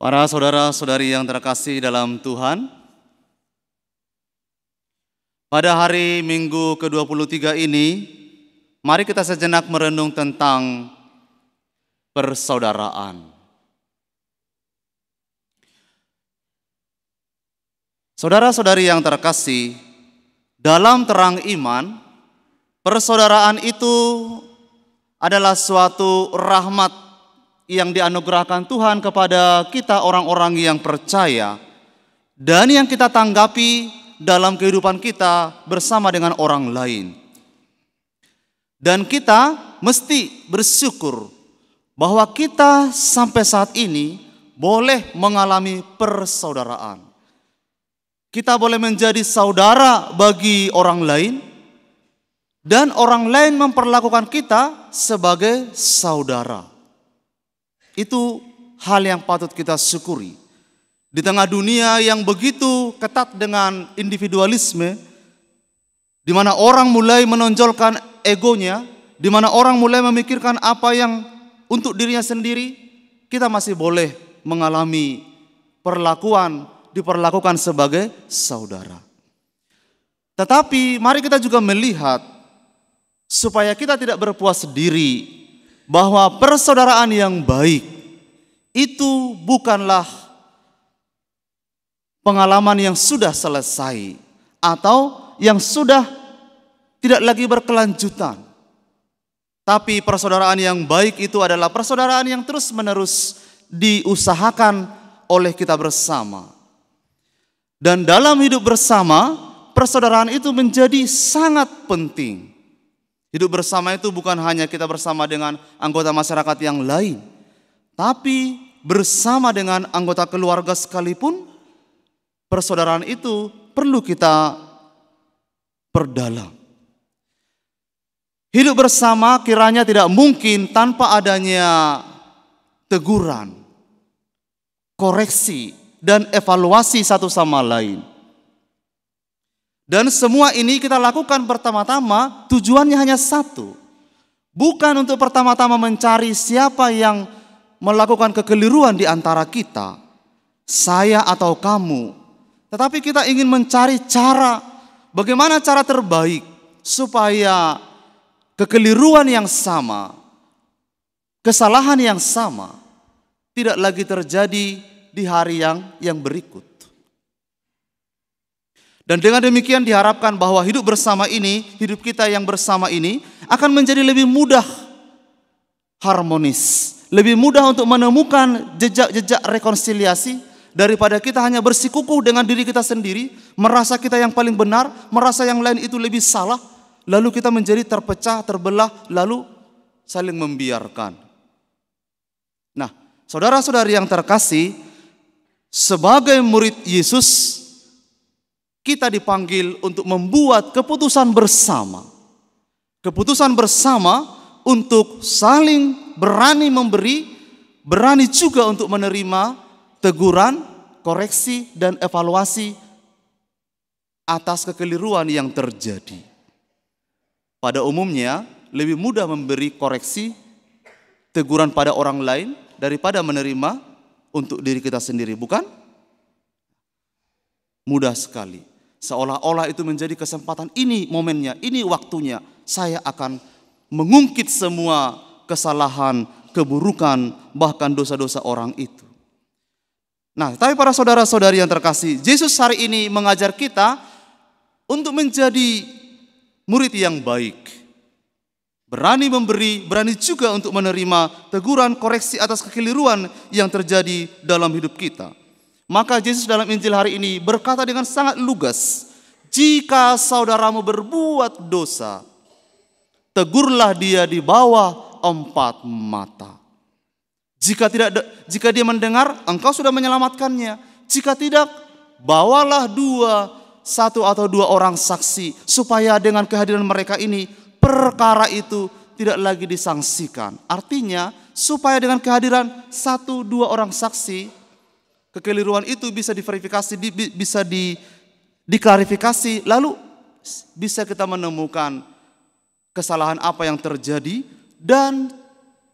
Para saudara-saudari yang terkasih dalam Tuhan, pada hari Minggu ke-23 ini, mari kita sejenak merenung tentang persaudaraan. Saudara-saudari yang terkasih, dalam terang iman, persaudaraan itu adalah suatu rahmat yang dianugerahkan Tuhan kepada kita orang-orang yang percaya dan yang kita tanggapi dalam kehidupan kita bersama dengan orang lain. Dan kita mesti bersyukur bahwa kita sampai saat ini boleh mengalami persaudaraan. Kita boleh menjadi saudara bagi orang lain dan orang lain memperlakukan kita sebagai saudara. Itu hal yang patut kita syukuri. Di tengah dunia yang begitu ketat dengan individualisme, di mana orang mulai menonjolkan egonya, di mana orang mulai memikirkan apa yang untuk dirinya sendiri, kita masih boleh mengalami diperlakukan sebagai saudara. Tetapi mari kita juga melihat supaya kita tidak berpuas diri bahwa persaudaraan yang baik itu bukanlah pengalaman yang sudah selesai atau yang sudah tidak lagi berkelanjutan. Tapi persaudaraan yang baik itu adalah persaudaraan yang terus-menerus diusahakan oleh kita bersama. Dan dalam hidup bersama, persaudaraan itu menjadi sangat penting. Hidup bersama itu bukan hanya kita bersama dengan anggota masyarakat yang lain, tapi bersama dengan anggota keluarga sekalipun, persaudaraan itu perlu kita perdalam. Hidup bersama kiranya tidak mungkin tanpa adanya teguran, koreksi, dan evaluasi satu sama lain. Dan semua ini kita lakukan pertama-tama tujuannya hanya satu. Bukan untuk pertama-tama mencari siapa yang melakukan kekeliruan di antara kita, saya atau kamu. Tetapi kita ingin mencari bagaimana cara terbaik supaya kekeliruan yang sama, kesalahan yang sama tidak lagi terjadi di hari yang berikut. Dan dengan demikian diharapkan bahwa hidup kita yang bersama ini akan menjadi lebih mudah harmonis, lebih mudah untuk menemukan jejak-jejak rekonsiliasi daripada kita hanya bersikukuh dengan diri kita sendiri, merasa kita yang paling benar, merasa yang lain itu lebih salah, lalu kita menjadi terpecah, terbelah, lalu saling membiarkan. Nah, saudara-saudari yang terkasih, sebagai murid Yesus, kita dipanggil untuk membuat keputusan bersama. Keputusan bersama untuk saling berani memberi, berani juga untuk menerima teguran, koreksi, dan evaluasi atas kekeliruan yang terjadi. Pada umumnya, lebih mudah memberi koreksi, teguran pada orang lain daripada menerima untuk diri kita sendiri, bukan? Mudah sekali. Seolah-olah itu menjadi kesempatan, ini momennya, ini waktunya. Saya akan mengungkit semua kesalahan, keburukan, bahkan dosa-dosa orang itu. Nah, tapi para saudara-saudari yang terkasih, Yesus hari ini mengajar kita untuk menjadi murid yang baik. Berani memberi, berani juga untuk menerima teguran, koreksi atas kekeliruan yang terjadi dalam hidup kita. Maka Yesus dalam Injil hari ini berkata dengan sangat lugas, jika saudaramu berbuat dosa, tegurlah dia di bawah 4 mata. Jika dia mendengar, engkau sudah menyelamatkannya. Jika tidak, bawalah 1 atau 2 orang saksi, supaya dengan kehadiran mereka ini, perkara itu tidak lagi disangsikan. Artinya, supaya dengan kehadiran 1-2 orang saksi, kekeliruan itu bisa diverifikasi, bisa diklarifikasi, lalu bisa kita menemukan kesalahan apa yang terjadi dan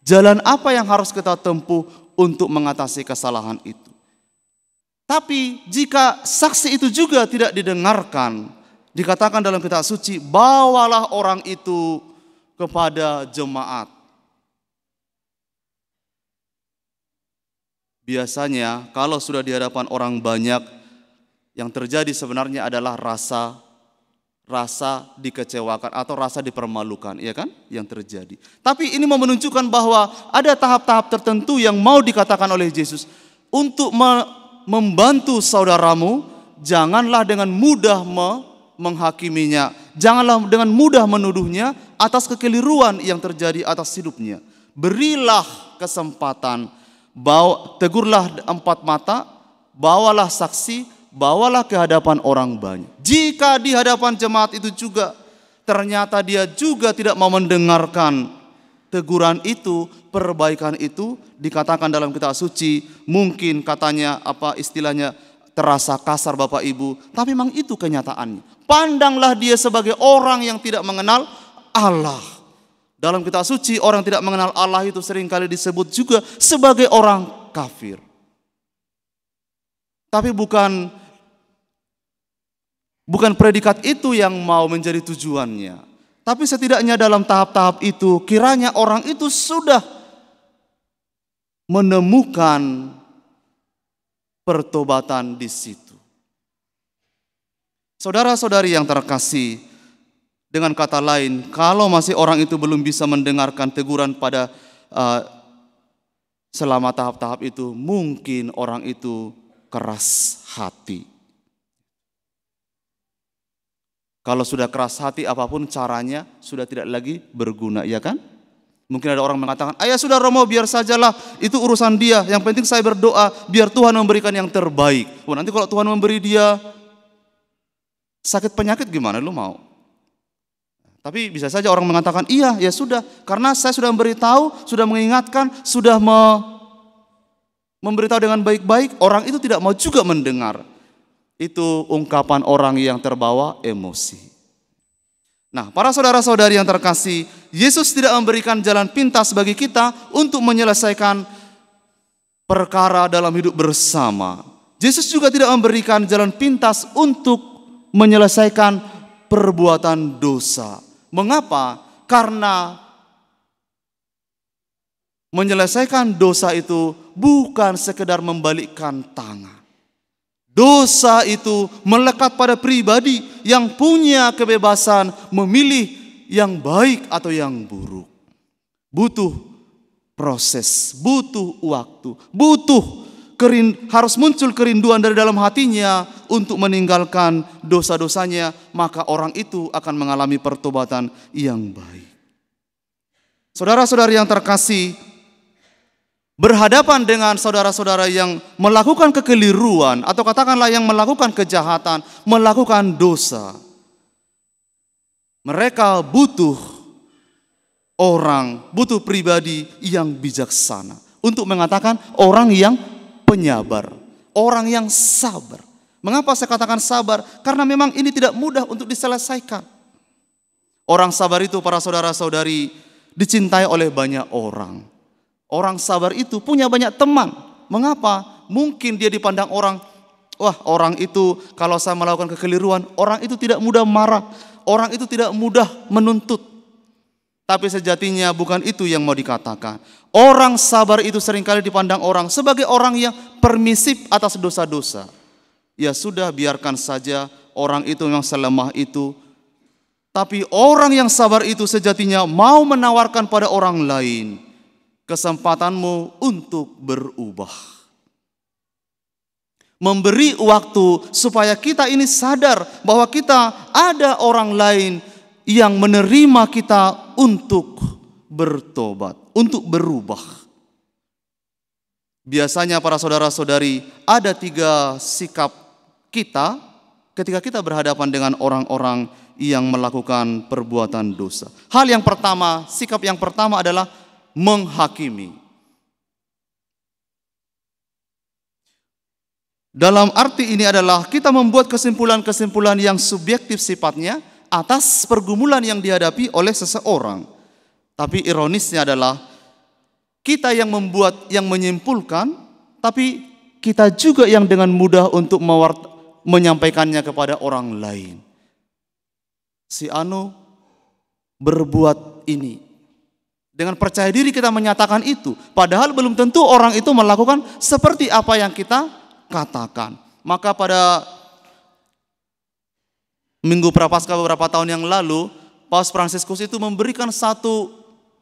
jalan apa yang harus kita tempuh untuk mengatasi kesalahan itu. Tapi jika saksi itu juga tidak didengarkan, dikatakan dalam kitab suci, bawalah orang itu kepada jemaat. Biasanya kalau sudah di hadapan orang banyak, yang terjadi sebenarnya adalah rasa dikecewakan atau rasa dipermalukan, ya kan? Yang terjadi. Tapi ini mau menunjukkan bahwa ada tahap-tahap tertentu yang mau dikatakan oleh Yesus untuk membantu saudaramu. Janganlah dengan mudah menghakiminya, janganlah dengan mudah menuduhnya atas kekeliruan yang terjadi atas hidupnya. Berilah kesempatan, tegurlah 4 mata, bawalah saksi, bawalah ke hadapan orang banyak. Jika di hadapan jemaat itu juga ternyata dia juga tidak mau mendengarkan teguran itu, perbaikan itu, dikatakan dalam kitab suci, mungkin katanya istilahnya terasa kasar Bapak Ibu, tapi memang itu kenyataannya. Pandanglah dia sebagai orang yang tidak mengenal Allah. Dalam kitab suci, orang tidak mengenal Allah itu seringkali disebut juga sebagai orang kafir. Tapi bukan predikat itu yang mau menjadi tujuannya. Tapi setidaknya dalam tahap-tahap itu, kiranya orang itu sudah menemukan pertobatan di situ. Saudara-saudari yang terkasih, dengan kata lain, kalau masih orang itu belum bisa mendengarkan teguran pada selama tahap-tahap itu, mungkin orang itu keras hati. Kalau sudah keras hati, apapun caranya sudah tidak lagi berguna, ya kan? Mungkin ada orang mengatakan, ayah sudah Romo, biar sajalah, itu urusan dia. Yang penting saya berdoa, biar Tuhan memberikan yang terbaik. Wah, nanti kalau Tuhan memberi dia sakit penyakit gimana, lu mau? Tapi bisa saja orang mengatakan, iya, ya sudah, karena saya sudah memberitahu, sudah mengingatkan, sudah memberitahu dengan baik-baik, orang itu tidak mau juga mendengar. Itu ungkapan orang yang terbawa emosi. Nah, para saudara-saudari yang terkasih, Yesus tidak memberikan jalan pintas bagi kita untuk menyelesaikan perkara dalam hidup bersama. Yesus juga tidak memberikan jalan pintas untuk menyelesaikan perbuatan dosa. Mengapa? Karena menyelesaikan dosa itu bukan sekedar membalikkan tangan. Dosa itu melekat pada pribadi yang punya kebebasan memilih yang baik atau yang buruk. Butuh proses, butuh waktu, harus muncul kerinduan dari dalam hatinya untuk meninggalkan dosa-dosanya, maka orang itu akan mengalami pertobatan yang baik. Saudara-saudari yang terkasih, berhadapan dengan saudara-saudara yang melakukan kekeliruan atau katakanlah yang melakukan kejahatan, melakukan dosa, mereka butuh pribadi yang bijaksana untuk mengatakan orang yang penyabar, orang yang sabar. Mengapa saya katakan sabar? Karena memang ini tidak mudah untuk diselesaikan. Orang sabar itu, para saudara-saudari, dicintai oleh banyak orang. Orang sabar itu punya banyak teman. Mengapa? Mungkin dia dipandang orang, wah, orang itu kalau saya melakukan kekeliruan, orang itu tidak mudah marah, orang itu tidak mudah menuntut. Tapi sejatinya bukan itu yang mau dikatakan. Orang sabar itu seringkali dipandang orang sebagai orang yang permisif atas dosa-dosa. Ya sudah, biarkan saja, orang itu memang selemah itu. Tapi orang yang sabar itu sejatinya mau menawarkan pada orang lain kesempatanmu untuk berubah. Memberi waktu supaya kita ini sadar bahwa kita ada orang lain yang menerima kita untuk bertobat, untuk berubah. Biasanya para saudara-saudari, ada 3 sikap kita ketika kita berhadapan dengan orang-orang yang melakukan perbuatan dosa. Hal yang pertama, sikap yang pertama adalah menghakimi. Dalam arti ini adalah kita membuat kesimpulan-kesimpulan yang subjektif sifatnya atas pergumulan yang dihadapi oleh seseorang. Tapi ironisnya adalah kita yang membuat, yang menyimpulkan, tapi kita juga yang dengan mudah untuk menyampaikannya kepada orang lain. Si Anu berbuat ini. Dengan percaya diri kita menyatakan itu. Padahal belum tentu orang itu melakukan seperti apa yang kita katakan. Maka pada Minggu Prapaskah beberapa tahun yang lalu, Paus Fransiskus itu memberikan satu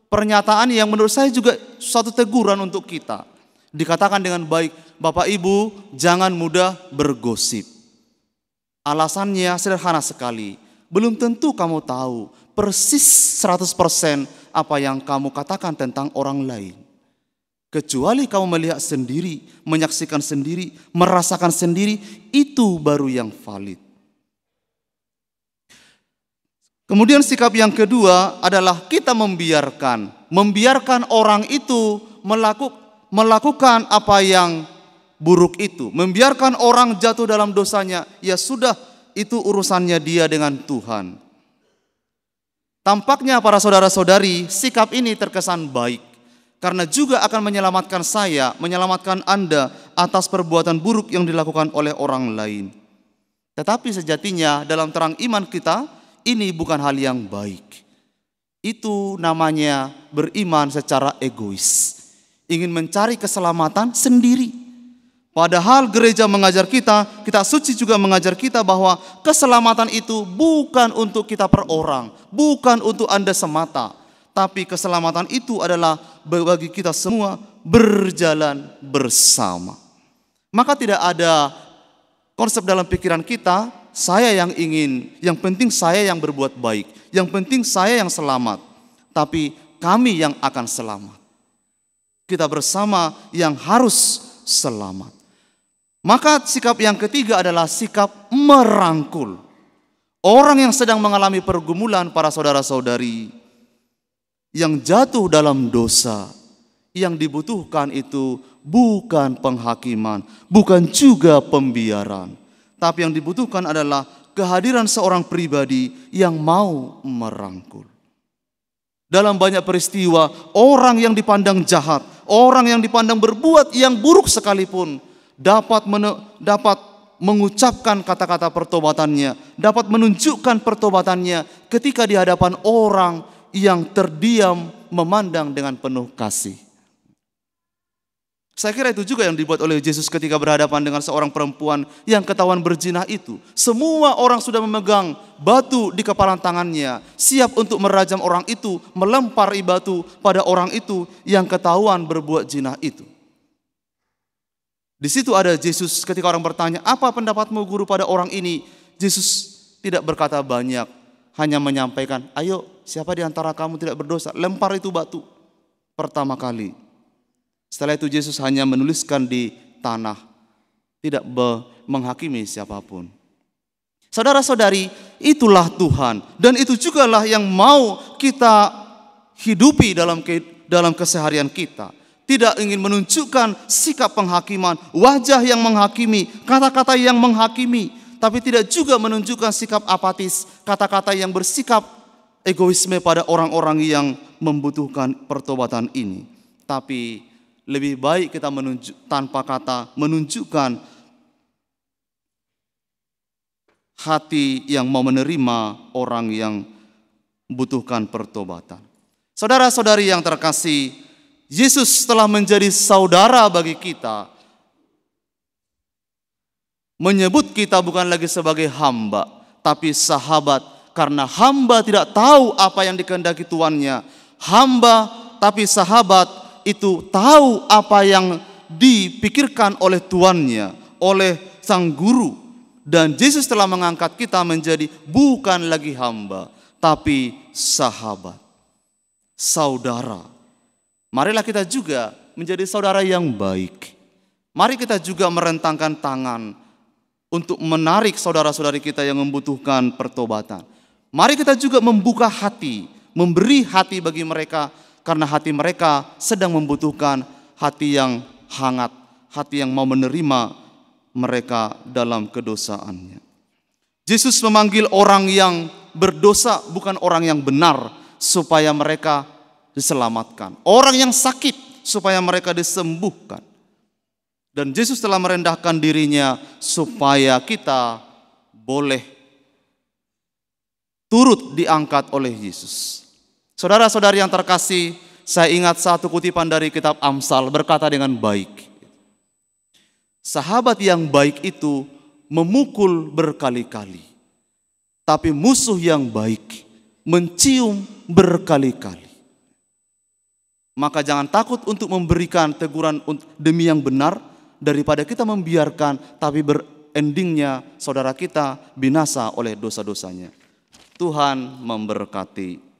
pernyataan yang menurut saya juga suatu teguran untuk kita. Dikatakan dengan baik, Bapak Ibu jangan mudah bergosip. Alasannya sederhana sekali. Belum tentu kamu tahu persis 100% apa yang kamu katakan tentang orang lain. Kecuali kamu melihat sendiri, menyaksikan sendiri, merasakan sendiri, itu baru yang valid. Kemudian sikap yang kedua adalah kita membiarkan orang itu melakukan apa yang buruk itu. Membiarkan orang jatuh dalam dosanya, ya sudah, itu urusannya dia dengan Tuhan. Tampaknya para saudara-saudari, sikap ini terkesan baik. Karena juga akan menyelamatkan saya, menyelamatkan Anda atas perbuatan buruk yang dilakukan oleh orang lain. Tetapi sejatinya dalam terang iman kita, ini bukan hal yang baik. Itu namanya beriman secara egois. Ingin mencari keselamatan sendiri. Padahal gereja mengajar kita, kitab suci juga mengajar kita bahwa keselamatan itu bukan untuk kita per orang, bukan untuk Anda semata. Tapi keselamatan itu adalah bagi kita semua berjalan bersama. Maka tidak ada konsep dalam pikiran kita, saya yang penting saya yang berbuat baik, yang penting saya yang selamat. Tapi kami yang akan selamat. Kita bersama yang harus selamat. Maka sikap yang ketiga adalah sikap merangkul. Orang yang sedang mengalami pergumulan, para saudara-saudari, yang jatuh dalam dosa, yang dibutuhkan itu bukan penghakiman, bukan juga pembiaran. Tapi yang dibutuhkan adalah kehadiran seorang pribadi yang mau merangkul. Dalam banyak peristiwa, orang yang dipandang jahat, orang yang dipandang berbuat yang buruk sekalipun, dapat mengucapkan kata-kata pertobatannya, dapat menunjukkan pertobatannya ketika di hadapan orang yang terdiam memandang dengan penuh kasih. Saya kira itu juga yang dibuat oleh Yesus ketika berhadapan dengan seorang perempuan yang ketahuan berzina itu. Semua orang sudah memegang batu di kepala tangannya, siap untuk merajam orang itu, melempari batu pada orang itu yang ketahuan berbuat zina itu. Di situ ada Yesus ketika orang bertanya, apa pendapatmu guru pada orang ini? Yesus tidak berkata banyak, hanya menyampaikan, ayo siapa di antara kamu tidak berdosa, lempar itu batu pertama kali. Setelah itu Yesus hanya menuliskan di tanah, tidak menghakimi siapapun. Saudara-saudari, itulah Tuhan. Dan itu jugalah yang mau kita hidupi dalam keseharian kita. Tidak ingin menunjukkan sikap penghakiman, wajah yang menghakimi, kata-kata yang menghakimi. Tapi tidak juga menunjukkan sikap apatis, kata-kata yang bersikap egoisme pada orang-orang yang membutuhkan pertobatan ini. Tapi lebih baik kita tanpa kata menunjukkan hati yang mau menerima orang yang membutuhkan pertobatan. Saudara-saudari yang terkasih, Yesus telah menjadi saudara bagi kita. Menyebut kita bukan lagi sebagai hamba, tapi sahabat. Karena hamba tidak tahu apa yang dikehendaki tuannya. Hamba tapi sahabat itu tahu apa yang dipikirkan oleh tuannya, oleh sang guru. Dan Yesus telah mengangkat kita menjadi bukan lagi hamba, tapi sahabat, saudara. Marilah kita juga menjadi saudara yang baik. Mari kita juga merentangkan tangan untuk menarik saudara-saudari kita yang membutuhkan pertobatan. Mari kita juga membuka hati, memberi hati bagi mereka, karena hati mereka sedang membutuhkan hati yang hangat, hati yang mau menerima mereka dalam kedosaannya. Yesus memanggil orang yang berdosa, bukan orang yang benar, supaya mereka diselamatkan. Orang yang sakit, supaya mereka disembuhkan. Dan Yesus telah merendahkan dirinya supaya kita boleh turut diangkat oleh Yesus. Saudara-saudari yang terkasih, saya ingat satu kutipan dari kitab Amsal berkata dengan baik. Sahabat yang baik itu memukul berkali-kali, tapi musuh yang baik mencium berkali-kali. Maka jangan takut untuk memberikan teguran demi yang benar, daripada kita membiarkan tapi berendingnya saudara kita binasa oleh dosa-dosanya. Tuhan memberkati.